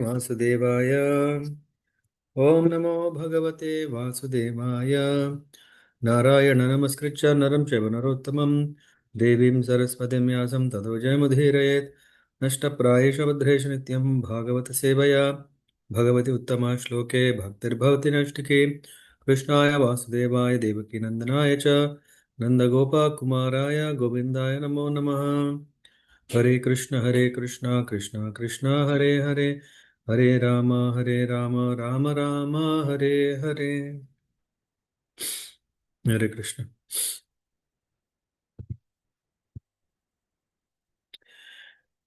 वासुदेवाय ॐ नमो भगवते वासुदेवाय नारायण नमस्कृत्य नरं चैव नरोत्तमं देवीं सरस्वतीं व्यासं ततो जयमुदीरयेत् नष्टप्रायेषु भद्रेषु नित्यं भागवतसेवया भगवति उत्तमा श्लोके भक्तिर्भवति नष्टिके कृष्णाय वासुदेवाय देवकीनन्दनाय च नन्दगोपकुमाराय गोविन्दाय नमो नमः हरे Krishna Krishna Krishna Hare Hare Hare Ram Ram Ram Hare Hare Hare Krishna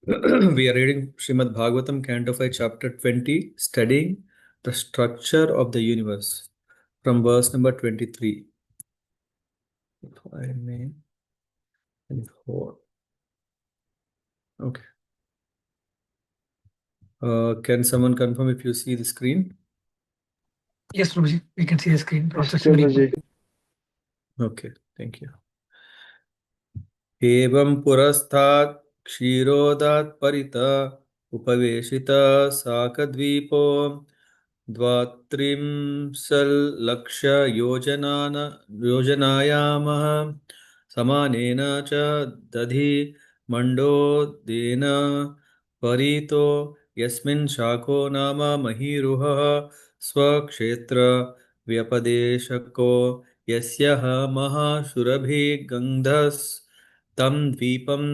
We are reading Srimad Bhagavatam, Canto 5, Chapter 20, studying the structure of the universe from verse number 23. If I may, 24. Okay. Can someone confirm if you see the screen? Yes, Prabhuji, we can see the screen. Yes, Process very Prabhuji. quick. Okay, thank you. एवं पुरस्तात् क्षीरोदात् परितः उपवेशितः साकद्वीपो योजनायामः समानेन च दधि मण्डोदेन परितो यस्मिन् शाखो नाम महीरुहः स्वक्षेत्र व्यपदेशको यस्यः महाशुरभिगन्धस् तं द्वीपम्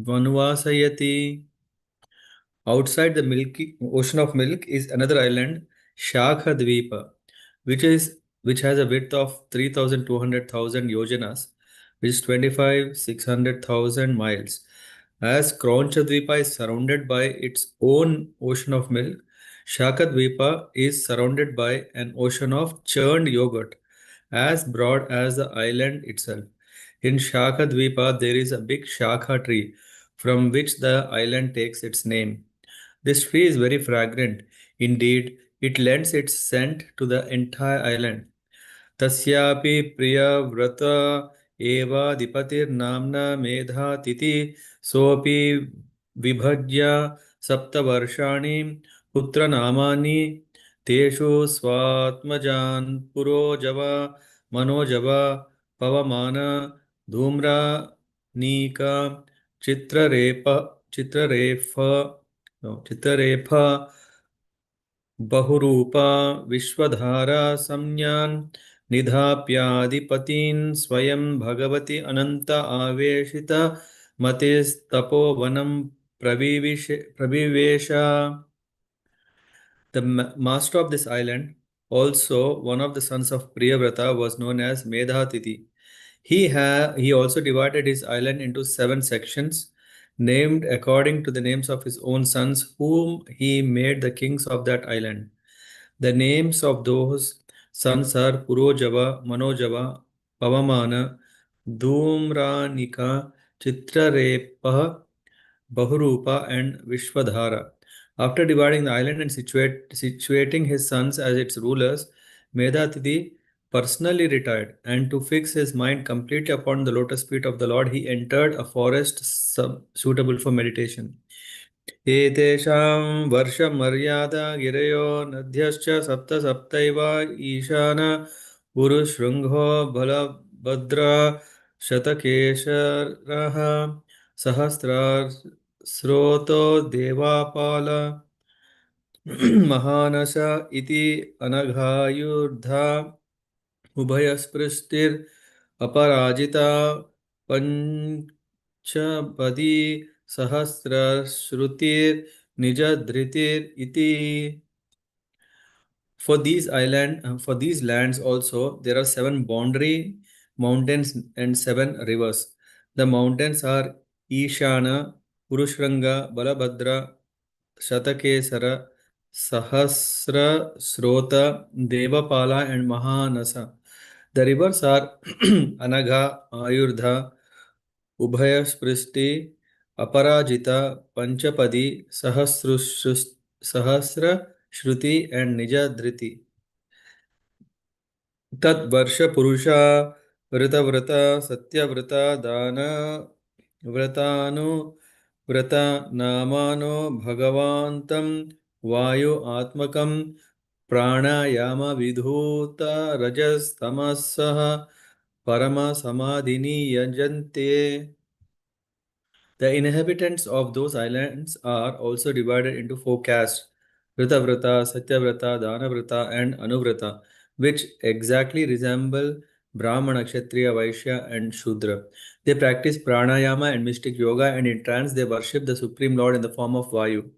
अनुवासयति. Outside the milky ocean of milk is another island, Shakha Dvipa, which has a width of 3,200,000 yojanas, which is 25,600,000 miles. As Krauncha Dvipa is surrounded by its own ocean of milk, Shakha Dvipa is surrounded by an ocean of churned yogurt, as broad as the island itself. In Shakha Dvipa, there is a big Shakha tree from which the island takes its name. This tree is very fragrant. Indeed, it lends its scent to the entire island. Tasyapi priyavrata eva dipatirnamna medha titi sopi vibhajya saptavarshani putranamani teshu swatmajan purojava manojava pavamana dhumra nika चित्ररेफ चित्तरेफा बहुरूपा विश्वधारा संज्ञान निधाप्याधिपतीन् स्वयं भगवती अनंत आवेशित मतेस्तपोवनं प्रविवेश. The master of this island, also one of the sons of Priyavrata, was known as Medhatiti. He also divided his island into 7 sections, named according to the names of his own sons, whom he made the kings of that island. The names of those sons are Purojava, Manojava, Pavamana, Dhumranika, Chitrarepa, Bahurupa, and Vishwadhara. After dividing the island and situating his sons as its rulers, Medhatiti personally retired, and to fix his mind completely upon the lotus feet of the Lord, he entered a forest suitable for meditation. एतेषां वर्षमर्यादा गिरयो नद्यश्च सप्त सप्तैव ईशान उरुशृङ्गो बलभद्र शतकेशरः सहस्रस्रोतो देवापाल महानस इति अनघायुर्धा उभयस्पृष्टिर् अपराजिता पंचपदी सहस्रश्रुतिर निजधृतिर इति. For these lands also, there are 7 boundary mountains and 7 rivers. The mountains are Ishana, Purushranga, Balabhadra, Shatakesara, Sahasra, Srota, Devapala, and Mahanasa. The rivers are Anagha, Ayurdha, Ubhaya Aparajita, Panchapadi, Sahasra, Shruti, and Nijadriti. Tat Varsha Purusha, Vrita Vrata, Satya Vrata, Dana Vratanu, व्रता नामानो भगवान्तं वायु आत्मकं प्राणायाम विधूत रजस्तमसः परमसमाधिनि यजन्ते. The inhabitants of those islands are also divided into four castes: Vritavrata, Satyavrata, Danavrata, and Anuvrata, which exactly resemble Brahmana, Kshatriya, Vaishya, and Shudra. They practice pranayama and mystic yoga, and in trance they worship the Supreme Lord in the form of Vayu.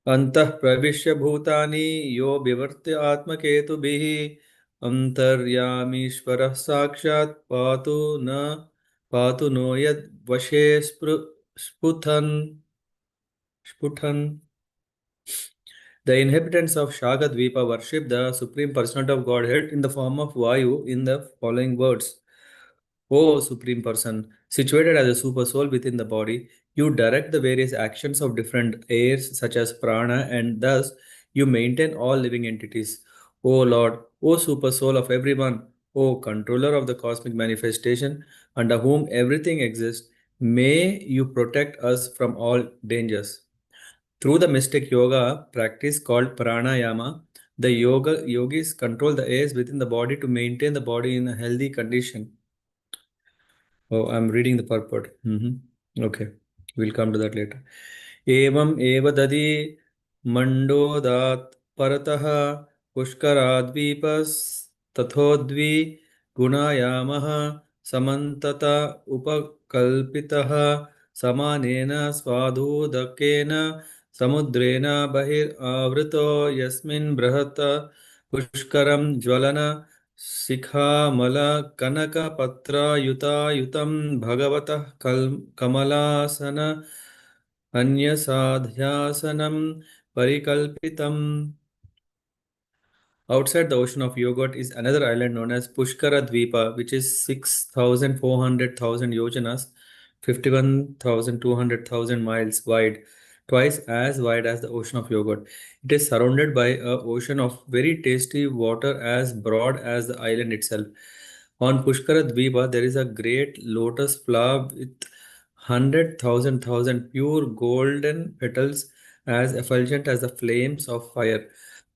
Antah pravisya bhutani yo vivartya atmaketubihi antaryamishvarah sakshat patu no yad vashe sputhan. The inhabitants of Shagadvipa worship the Supreme Personality of Godhead in the form of Vayu in the following words. O Supreme Person, situated as a super soul within the body, you direct the various actions of different airs such as prana, and thus you maintain all living entities. O Lord, O super soul of everyone, O controller of the cosmic manifestation, under whom everything exists, may you protect us from all dangers. Through the mystic yoga practice called pranayama, the yogis control the airs within the body to maintain the body in a healthy condition. Oh, I'm reading the purport. Okay, we'll come to that later. Evam eva dadi mandodat paratah pushkaradvipas tathodvi gunayamaha samantata upakalpitah samanena swadhodakena samudrena bahir avrito yasmin brahata pushkaram jvalana शिखामलकनकपत्रायुतायुतं भगवतः कमलासन अन्यसाध्यासनं परिकल्पितम्. Outside the ocean of Yogot is another island known as Pushkara Dvipa, which is 6,400,000 yojanas, 51,200,000 miles wide, twice as wide as the ocean of Yogot. It is surrounded by an ocean of very tasty water as broad as the island itself. On Pushkara Dvipa, there is a great lotus flower with 100,000 pure golden petals as effulgent as the flames of fire.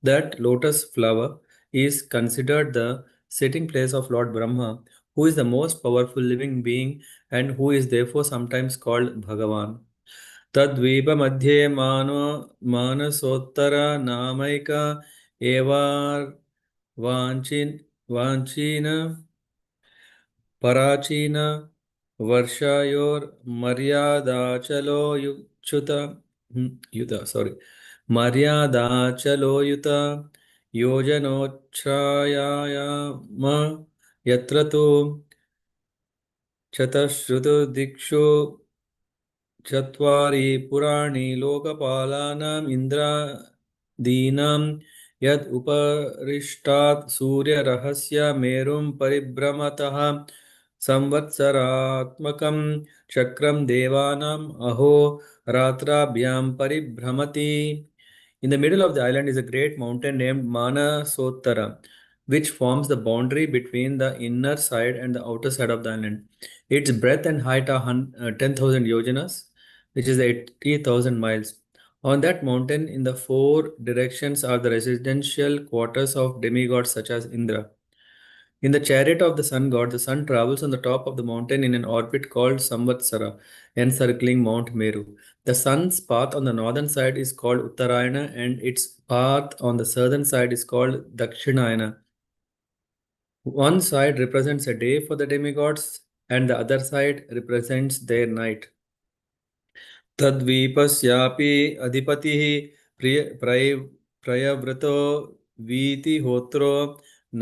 That lotus flower is considered the sitting place of Lord Brahma, who is the most powerful living being and who is therefore sometimes called Bhagavan. Tadvipa manasottara namaika evar vanchina पराचीन वर्षायोर्मर्यादाचलो युच्युत युत sorry मर्यादाचलोयुत योजनोच्छ्रायाम यत्र तु चतुर्श्रुतदिक्षु चत्वारि पुराणि लोकपालानाम् इन्द्रादीनां यद् उपरिष्टात् सूर्यरहस्य मेरुं परिभ्रमतः संवत्सरात्मकं चक्रं देवानाम् अहो रात्राभ्यां परिभ्रमति. In the middle of the island is a great mountain named Manasottara, which forms the boundary between the inner side and the outer side of the island. Its breadth and height are 10,000 yojanas, which is 80,000 miles. On that mountain, in the four directions, are the residential quarters of demigods such as Indra. In the chariot of the sun god, the sun travels on the top of the mountain in an orbit called Samvatsara, encircling Mount Meru. The sun's path on the northern side is called Uttarayana, and its path on the southern side is called Dakshinayana. One side represents a day for the demigods, and the other side represents their night. तद्वीपस्यापि अधिपतिः प्रयव्रतो वीतिहोत्रो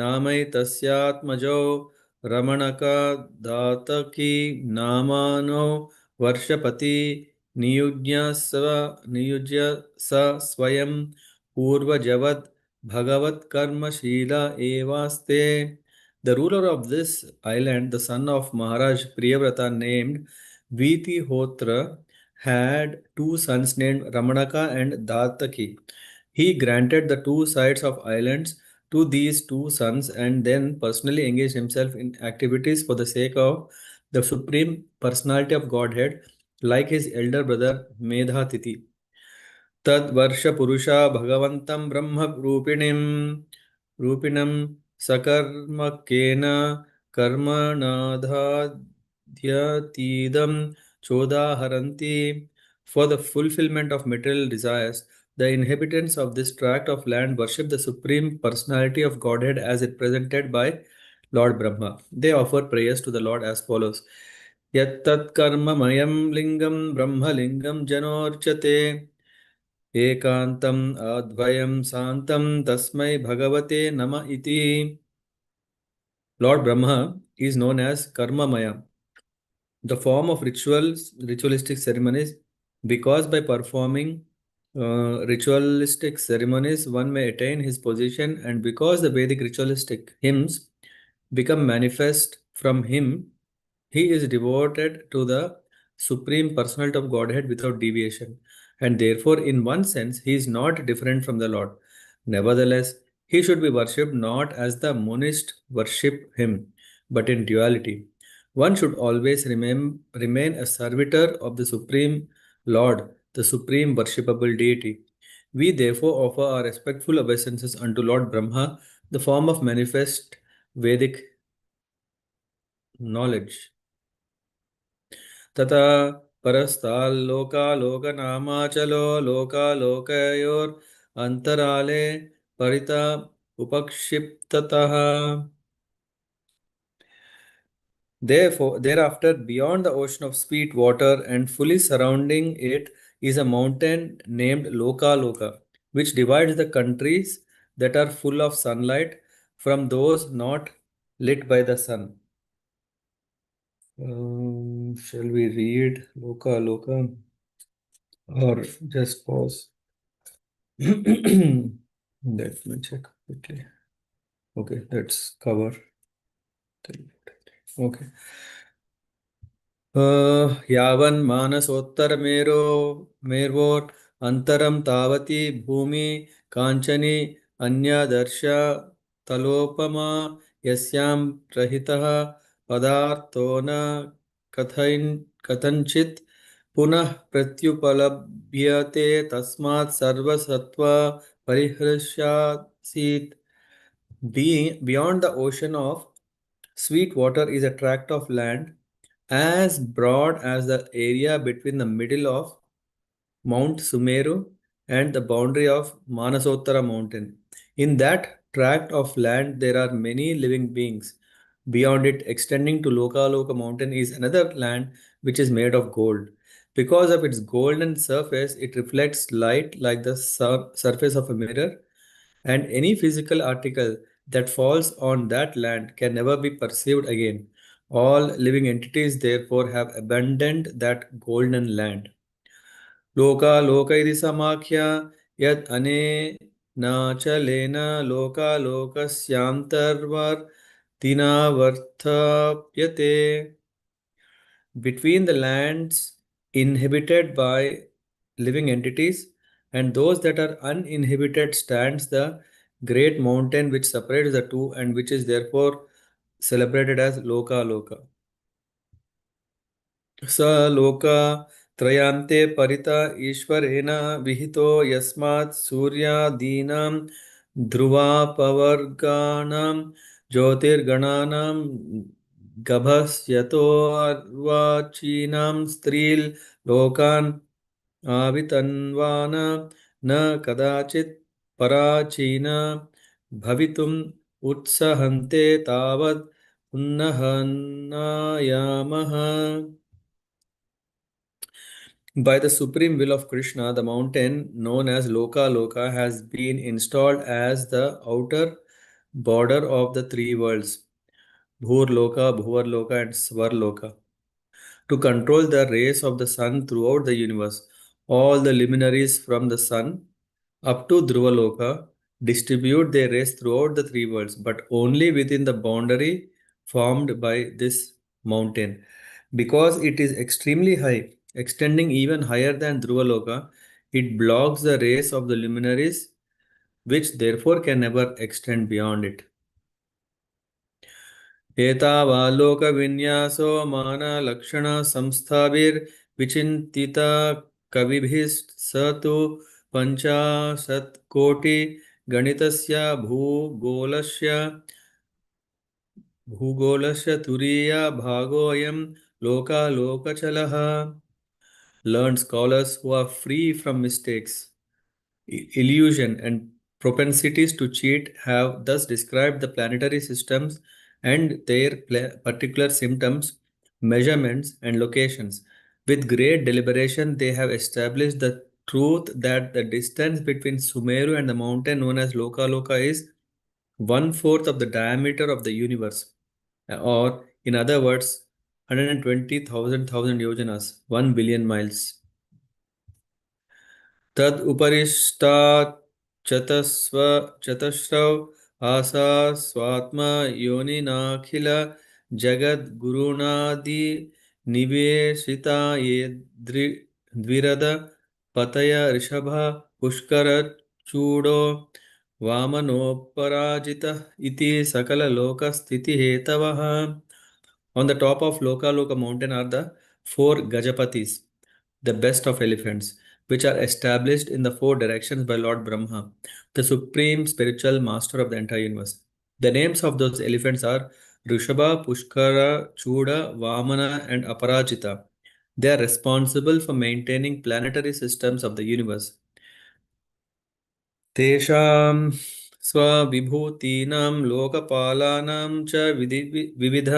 नामैतस्यात्मजो रमणकदातकी नामानो वर्षपति नियुज्य स स्वयं पूर्वजवद् भगवत्कर्मशील एवास्ते. The ruler of this island, the son of Maharaj Priyavrata named Vitihotra, had two sons named Ramanaka and Dataki. He granted the two sides of islands to these two sons and then personally engaged himself in activities for the sake of the Supreme Personality of Godhead like his elder brother Medhatiti. Tad Varsha Purusha Bhagavantam Brahma Rupinam Sakarma Kena Karma Nadhadyatidam Choda Haranti. For the fulfillment of material desires, the inhabitants of this tract of land worship the Supreme Personality of Godhead as it presented by Lord Brahma. They offer prayers to the Lord as follows. Yattat karma mayam lingam brahma lingam janorchate एकांतम अद्वयं शांतं तस्मै भगवते नमः इति. Lord Brahma is known as Karmamaya, the form of ritualistic ceremonies, because by performing ritualistic ceremonies one may attain his position, and because the Vedic ritualistic hymns become manifest from him, he is devoted to the Supreme Personality of Godhead without deviation, and therefore, in one sense, he is not different from the Lord. Nevertheless, he should be worshipped not as the monist worship him, but in duality. One should always remain a servitor of the Supreme Lord, the Supreme Worshipable Deity. We therefore offer our respectful obeisances unto Lord Brahma, the form of manifest Vedic knowledge. तथा परस्ताल्लोकालोकनामाचलो लोकालोकयोर् अन्तराले परिता उपक्षिप्ततः. Therefore, thereafter, beyond the ocean of sweet water and fully surrounding it is a mountain named Loka Loka, which divides the countries that are full of sunlight from those not lit by the sun. Shall we read Loka Loka or just pause? Let me check quickly. Okay, let's cover. Okay. यावन् मानसोत्तरमेरो मेर्वोर् अन्तरं तावती भूमि काञ्चनी अन्यादर्श तलोपमा यस्यां प्रहितः पदार्थो न कथञ्चित् पुनः प्रत्युपलभ्यते तस्मात् सर्वसत्त्व परिहृष्यासीत्. Beyond the ocean of sweet water is a tract of land as broad as the area between the middle of Mount Sumeru and the boundary of Manasottara mountain. In that tract of land, there are many living beings. Beyond it, extending to Lokaloka mountain, is another land which is made of gold. Because of its golden surface, it reflects light like the surface of a mirror, and any physical article that falls on that land can never be perceived again. All living entities therefore have abandoned that golden land. Loka loka iti samakhya yad ane nachalena loka lokasyantarvar tinavarthapyate. Between the lands inhabited by living entities and those that are uninhabited stands the great mountain which separates the two and which is therefore celebrated as Loka Loka. स लोक त्रयान्ते परित ईश्वरेण विहितो यस्मात् सूर्यादीनां ध्रुवापवर्गाणां ज्योतिर्गणानां गभस्यतोर्वाचीनां स्त्रीलोकान् आवितन्वान् न कदाचित् पराचीन भवितुम् उत्सहन्ते तावत् उन्नहन्नायामः. By the supreme will of Krishna, the mountain known as Loka Loka has been installed as the outer border of the three worlds, Bhur Loka, Bhuvar Loka, and Svar Loka, to control the rays of the sun throughout the universe. All the luminaries from the sun up to Dhruva Loka distribute their rays throughout the three worlds, but only within the boundary formed by this mountain. Because it is extremely high, extending even higher than Dhruvaloka, it blocks the rays of the luminaries, which therefore can never extend beyond it. एतावालोकविन्यासो मानलक्षणसंस्थाभिर् vichintita kavibhis satu panchasat koti ganitasya bhugolasya turiya bhagoyam loka lokachalaha. Learned scholars who are free from mistakes, illusion, and propensities to cheat have thus described the planetary systems and their particular symptoms, measurements, and locations. With great deliberation, they have established the truth that the distance between Sumeru and the mountain known as Loka Loka is one fourth of the diameter of the universe, or in other words, 120,000 yojanas, 1 billion miles. तद उपरिष्टात् चतस्रव आसा स्वात्मा योनिनाखिल जगद्गुरुणादि निवेशिता ये द्विरद पतय Rishabh Pushkar pseudo वामनोपराजित इति सकल लोक स्थिति हेतवः. On the top of Loka Loka mountain are the four Gajapatis, the best of elephants, which are established in the four directions by Lord Brahma, the supreme spiritual master of the entire universe. The names of those elephants are Rishabha, Pushkara, Chuda, Vamana, and Aparajita. They are responsible for maintaining planetary systems of the universe. तेषां स्वविभूतीनां लोकपालानां च विविध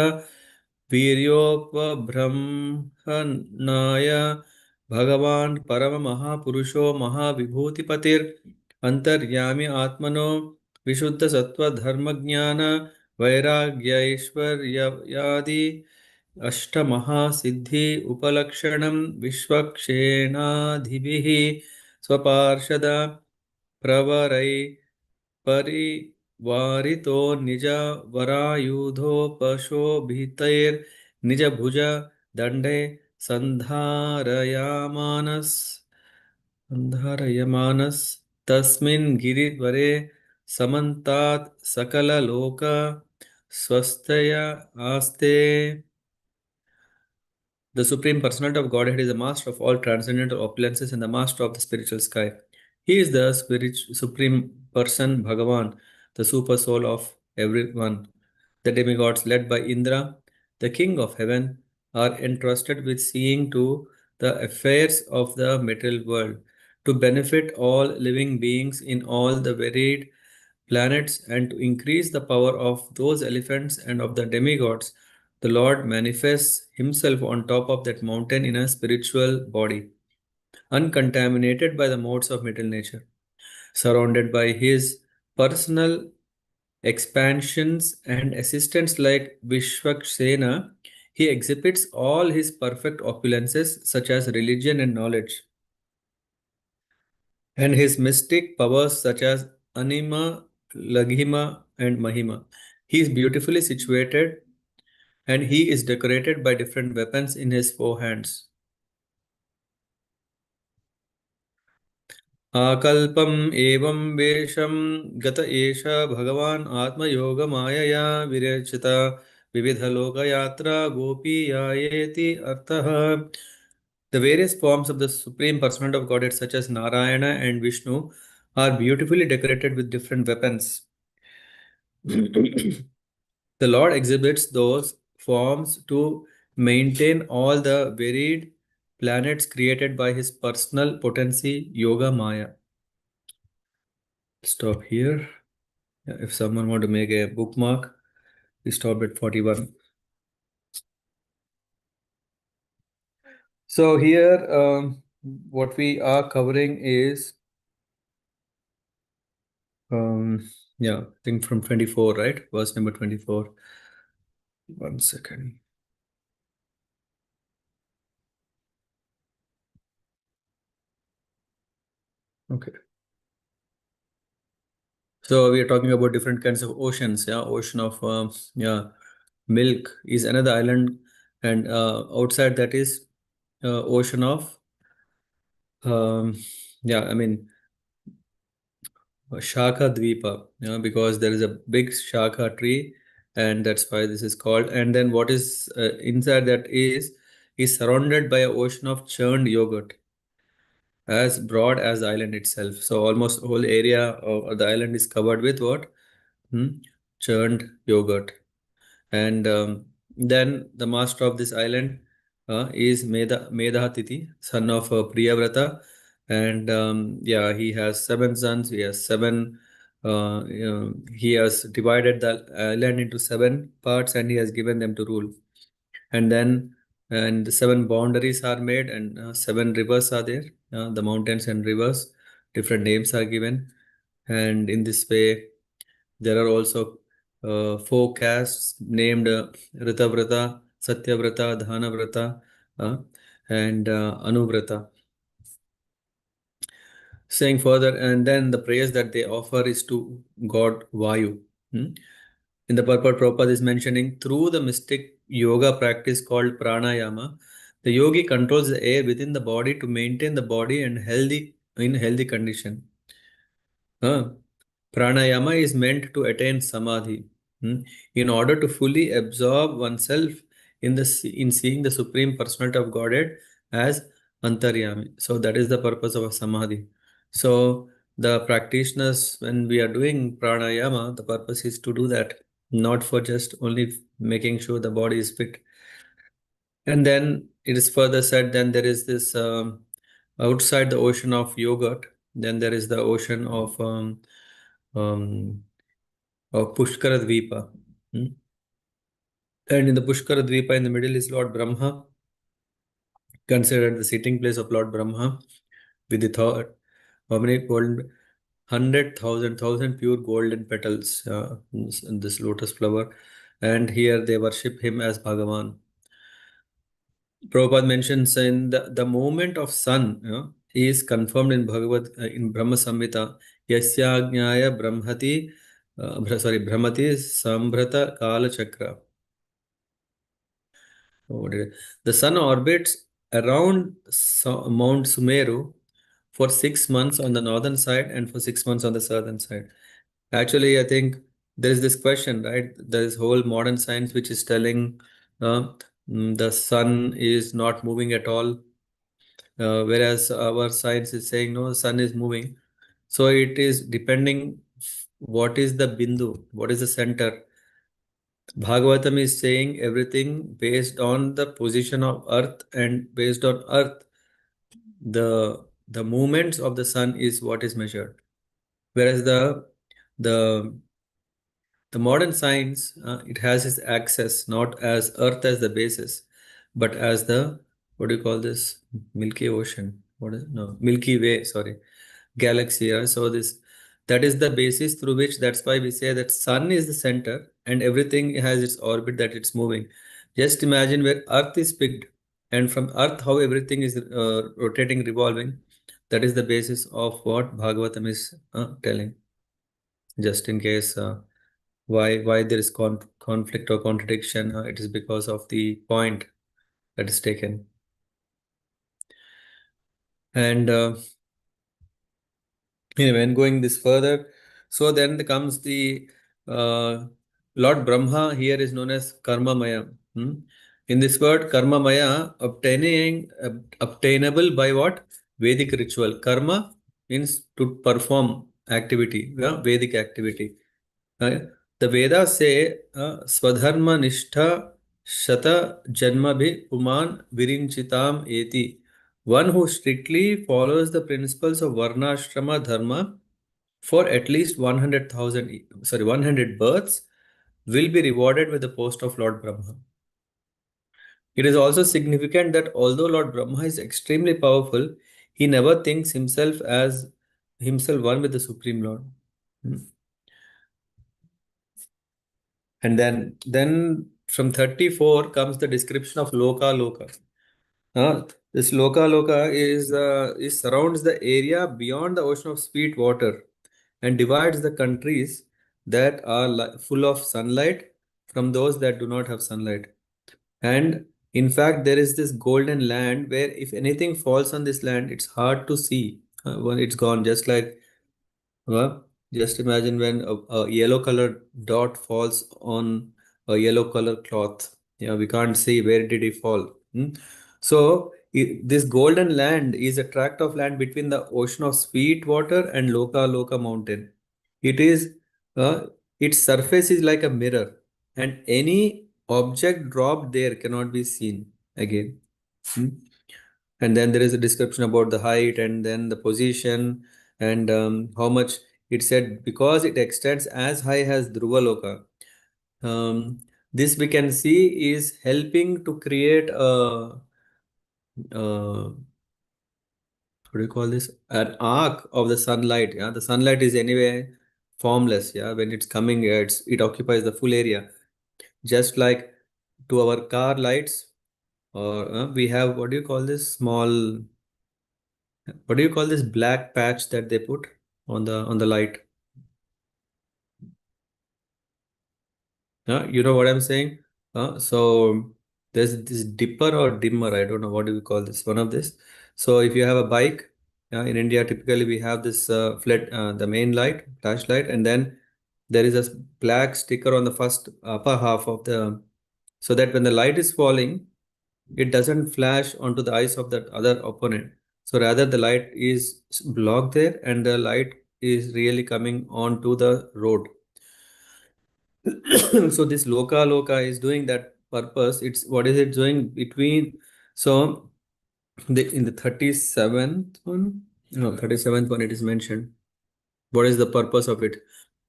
वीर्योपबृंहन्नाय भगवान् परममहापुरुषो महाविभूतिपतिर् अन्तर्यामि आत्मनो विशुद्धसत्त्वधर्मज्ञान वैराग्यैश्वर्यादि अष्टमहासिद्धि उपलक्षणं विश्वक्षेणाधिभिः स्वपार्षद प्रवरै परिवारितो निज वरायुधोपशोभितैर्निज भुज दण्डे सन्धारयामानस् तस्मिन् गिरिवरे समन्तात् सकललोक स्वस्तय आस्ते. The Supreme Personality of Godhead is the master of all transcendental opulences and the master of the spiritual sky. He is the Supreme Person Bhagavan, the super soul of everyone. The demigods, led by Indra, the king of heaven, are entrusted with seeing to the affairs of the material world, to benefit all living beings in all the varied planets and to increase the power of those elephants and of the demigods. The Lord manifests himself on top of that mountain in a spiritual body, uncontaminated by the modes of material nature. Surrounded by his personal expansions and assistants like Vishwaksena, he exhibits all his perfect opulences such as religion and knowledge, and his mystic powers such as Anima, Laghima, and Mahima. He is beautifully situated and he is decorated by different weapons in his four hands. आकल्पम् एवं वेशं गत एष भगवान् आत्मयोगमायया विरचिता विविधलोकयात्रा गोपीयायेति अर्थः. The various forms of the Supreme Personality of Godhead, such as Narayana and Vishnu, are beautifully decorated with different weapons. The Lord exhibits those forms to maintain all the varied planets created by his personal potency, Yoga Maya. Stop here. If someone want to make a bookmark, we stop at 41. So here, what we are covering is, yeah, I think from 24, right? Verse number 24. One second. Okay. So we are talking about different kinds of oceans. Yeah, ocean of yeah, milk is another island, and outside that is ocean of yeah, I mean Shaka Dvipa, because there is a big Shaka tree, and that's why this is called. And then what is inside that is is surrounded by an ocean of churned yogurt, as broad as the island itself. So almost whole area of the island is covered with what? Hmm? Churned yogurt. And then the master of this island is Medhatiti, son of Priyavrata. And yeah, he has seven sons. He has seven. He has divided the island into seven parts, and he has given them to rule. And then, and the seven boundaries are made, and seven rivers are there. The mountains and rivers, different names are given. And in this way, there are also four castes named Ritavrata, Satyavrata, Dhanavrata, uh, and Anuvrata. Saying further, and then the prayers that they offer is to God Vayu. Hmm? In the purport, Prabhupada is mentioning through the mystic yoga practice called pranayama, the yogi controls the air within the body to maintain the body and healthy condition. Pranayama is meant to attain samadhi. Hmm? In order to fully absorb oneself in seeing the Supreme Personality of Godhead as Antaryami. So that is the purpose of a samadhi. So the practitioners, when we are doing pranayama, the purpose is to do that, not for just only making sure the body is fit. And then it is further said, then there is this outside the ocean of yogurt, then there is the ocean um, of Pushkara Dvipa. Hmm? And in the Pushkara Dvipa in the middle is Lord Brahma, considered the sitting place of Lord Brahma, with the thought, how many golden, 100,000 pure golden petals in this lotus flower. And here they worship him as Bhagavan. Prabhupada mentions in the moment of sun is confirmed in in Brahma Samhita, Yasyajnaya Brahmati, Brahmati Sambhrata Kala Chakra. The sun orbits around Mount Sumeru for 6 months on the northern side and for 6 months on the southern side. Actually, I think there is this question, right? There is whole modern science which is telling uh, the sun is not moving at all, whereas our science is saying no, the sun is moving. So it is depending what is the bindu, what is the center. Bhagavatam is saying everything based on the position of earth, and based on earth, the movements of the sun is what is measured. Whereas the the modern science, it has its access not as earth as the basis, but as the, what do you call this, Milky Ocean. What is, no, Milky Way, sorry, galaxy. So this, that is the basis through which, that's why we say that sun is the center and everything has its orbit that it's moving. Just imagine where earth is picked, and from earth how everything is rotating, revolving. That is the basis of what Bhagavatam is telling. Just in case why there is conflict or contradiction, it is because of the point that is taken. And anyway, when going this further, so then comes the uh, Lord Brahma here is known as Karmamaya. Hmm? In this word, Karmamaya, obtainable by what? Vedic ritual. Karma means to perform activity, yeah? Vedic activity. Uh, the Vedas say, Swadharma Nishtha Shata Janmabhi Puman Virinchitam Eti. One who strictly follows the principles of Varnashrama Dharma for at least 100 births will be rewarded with the post of Lord Brahma. It is also significant that although Lord Brahma is extremely powerful, he never thinks himself as himself one with the Supreme Lord. Hmm. And then from 34 comes the description of Loka Loka. This Loka Loka is surrounds the area beyond the ocean of sweet water and divides the countries that are full of sunlight from those that do not have sunlight. And in fact, there is this golden land where if anything falls on this land, it's hard to see when it's gone. Just like, just imagine when a yellow colored dot falls on a yellow color cloth. Yeah, we can't see where did he fall. Hmm? So this golden land is a tract of land between the ocean of sweet water and Loka Loka mountain. It is its surface is like a mirror, and any object dropped there cannot be seen again. Hmm. And then there is a description about the height and then the position and how much it said because it extends as high as Dhruvaloka. This we can see is helping to create a what do you call this? An arc of the sunlight. Yeah, the sunlight is anyway formless. Yeah, when it's coming, it occupies the full area. Just like to our car lights, or we have what do you call this small? What do you call this black patch that they put on the light? You know what I'm saying? So there's this dipper or dimmer. I don't know what do we call this. One of this. So if you have a bike, in India, typically we have this the main light, flashlight, and then there is a black sticker on the first upper half of the, so that when the light is falling, it doesn't flash onto the eyes of that other opponent. So rather, the light is blocked there, and the light is really coming onto the road. So this Loka Loka is doing that purpose. It's what is it doing between, so in the 37th one, no, 37th one it is mentioned. What is the purpose of it?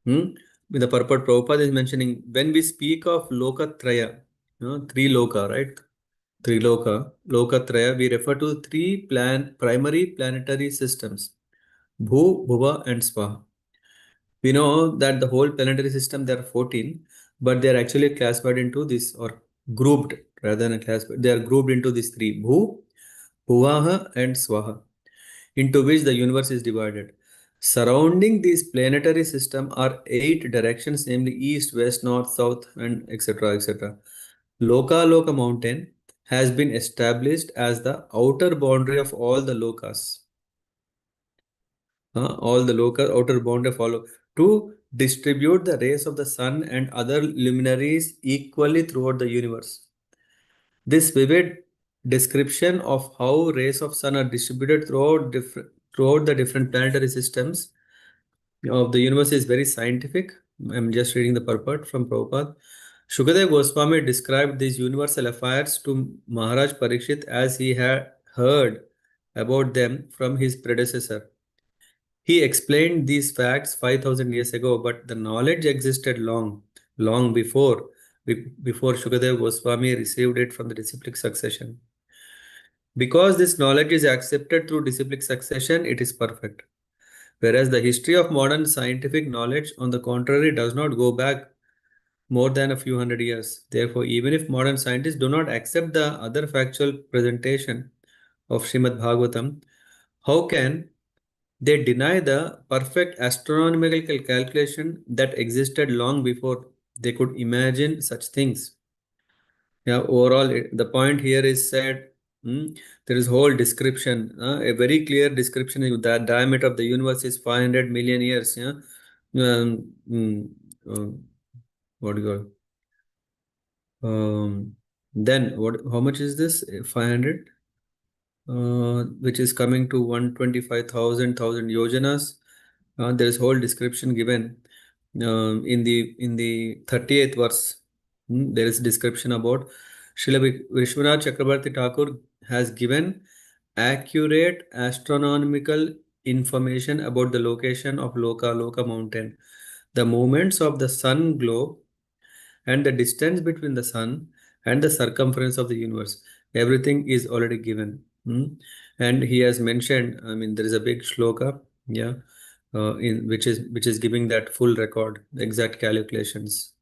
Hmm? With the purport Prabhupada is mentioning when we speak of Lokatraya, three Loka, right? Three Loka, Lokatraya, we refer to three primary planetary systems, Bhu, Bhuva, and Swaha. We know that the whole planetary system, there are 14, but they are actually classified into this or grouped rather than a classified. They are grouped into these three, Bhu, Bhuvaha, and Swaha, into which the universe is divided. Surrounding this planetary system are 8 directions, namely east, west, north, south, and etc. etc. Loka Loka mountain has been established as the outer boundary of all the lokas. All the local outer boundary follow to distribute the rays of the sun and other luminaries equally throughout the universe. This vivid description of how rays of sun are distributed throughout the different planetary systems of the universe is very scientific. I'm just reading the purport from Prabhupada. Shukadev Goswami described these universal affairs to Maharaj Parikshit as he had heard about them from his predecessor. He explained these facts 5,000 years ago, but the knowledge existed long before Shukadev Goswami received it from the disciplic succession. Because this knowledge is accepted through disciplic succession, it is perfect. Whereas the history of modern scientific knowledge, on the contrary, does not go back more than a few hundred years. Therefore, even if modern scientists do not accept the other factual presentation of Srimad Bhagavatam, how can they deny the perfect astronomical calculation that existed long before they could imagine such things? Yeah, overall, the point here is said, there is whole description, a very clear description. The diameter of the universe is 500 million years. Yeah, um, mm, uh, what do you call? Then what? How much is this? 500, which is coming to 125,000 yojanas. There is whole description given in the 38th verse. There is description about Srila Vishwanath Chakrabarti Thakur has given accurate astronomical information about the location of Loka Loka mountain, the movements of the sun globe, and the distance between the sun and the circumference of the universe. Everything is already given. And he has mentioned, I mean, there is a big shloka, yeah, in which is giving that full record, exact calculations.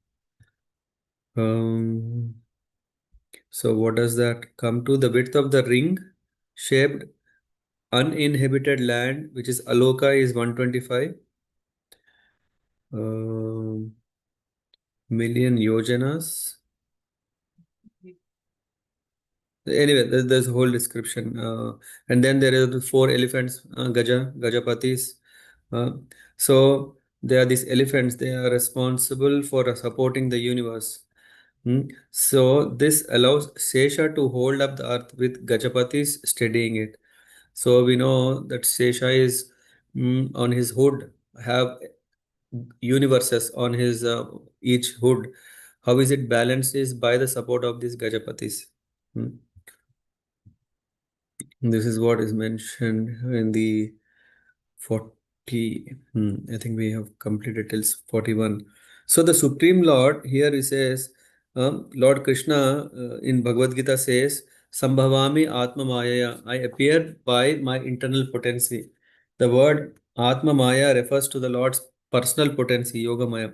Um, so what does that come to? The width of the ring shaped uninhabited land, which is Aloka, is 125 million yojanas. Anyway, there's a whole description. And then there are the 4 elephants, Gajapatis. Uh, so they are these elephants, they are responsible for supporting the universe. So this allows Sesha to hold up the earth with Gajapatis steadying it. So we know that Sesha is on his hood, have universes on his each hood. How is it balanced is by the support of these Gajapatis. Hmm. This is what is mentioned in the 40. I think we have completed till 41. So the Supreme Lord here he says, Lord Krishna in Bhagavad Gita says, Sambhavami Atma Maya. I appear by my internal potency. The word Atma Maya refers to the Lord's personal potency, Yoga Maya.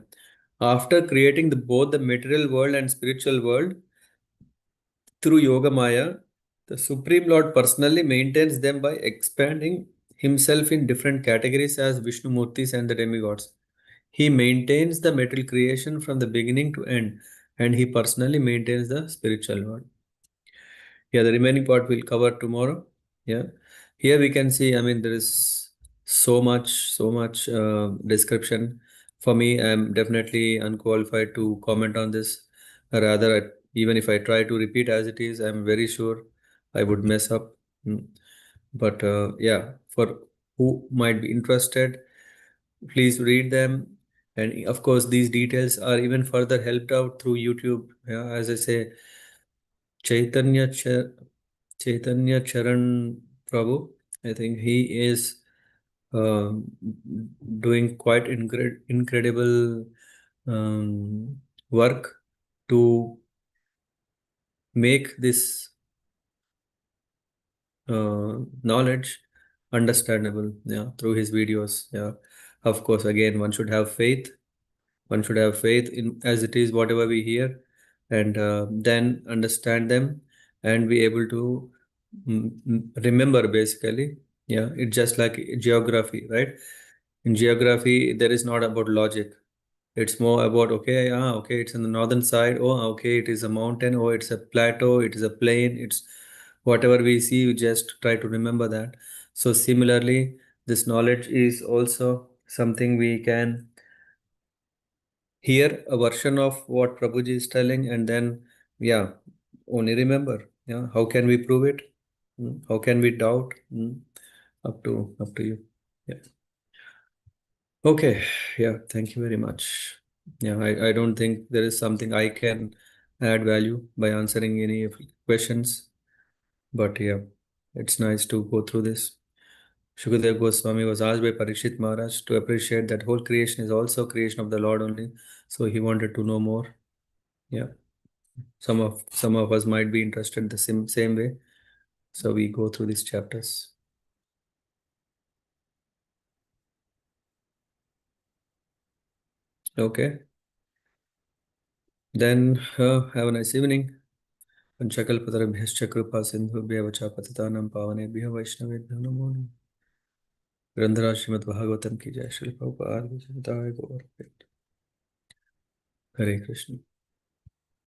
After creating both the material world and spiritual world, through Yoga Maya, the Supreme Lord personally maintains them by expanding himself in different categories as Vishnu Murtis and the demigods. He maintains the material creation from the beginning to end, and he personally maintains the spiritual world. Yeah, the remaining part we'll cover tomorrow. Yeah, here we can see, I mean, there is so much description. For me, I'm definitely unqualified to comment on this. Rather, even if I try to repeat as it is, I'm very sure I would mess up. Mm. But yeah, for who might be interested, please read them. And of course, these details are even further helped out through YouTube. Yeah, as I say, Chaitanya Chaitanya Charan Prabhu. I think he is um, doing quite incredible work to make this knowledge understandable. Yeah, through his videos. Yeah, of course. Again, one should have faith. One should have faith in as it is whatever we hear, and then understand them and be able to remember basically. Yeah, it's just like geography, right? In geography, there is not about logic. It's more about okay, okay, it's in the northern side. Oh, okay, it is a mountain. Oh, it's a plateau. It is a plain. It's whatever we see. We just try to remember that. So similarly, this knowledge is also something we can hear a version of what Prabhuji is telling, and then yeah, only remember. Yeah, how can we prove it? How can we doubt? Up to you. Yeah. Okay. Yeah. Thank you very much. Yeah, I don't think there is something I can add value by answering any of your questions, but yeah, it's nice to go through this. Shukadev Goswami was asked by Parikshit Maharaj to appreciate that whole creation is also creation of the Lord only. So he wanted to know more. Yeah. Some of us might be interested the same way. So we go through these chapters. Okay. Then have a nice evening. पंचकल्पतरुभ्यश्च कृपा सिन्धुभ्यः च पतितानां पावनेभ्यः वैष्णवेभ्यो नमो नमः। ग्रंथराज श्रीमद् भागवतम की जय। श्री प्रभुपाद की जय। गौर हरे कृष्ण।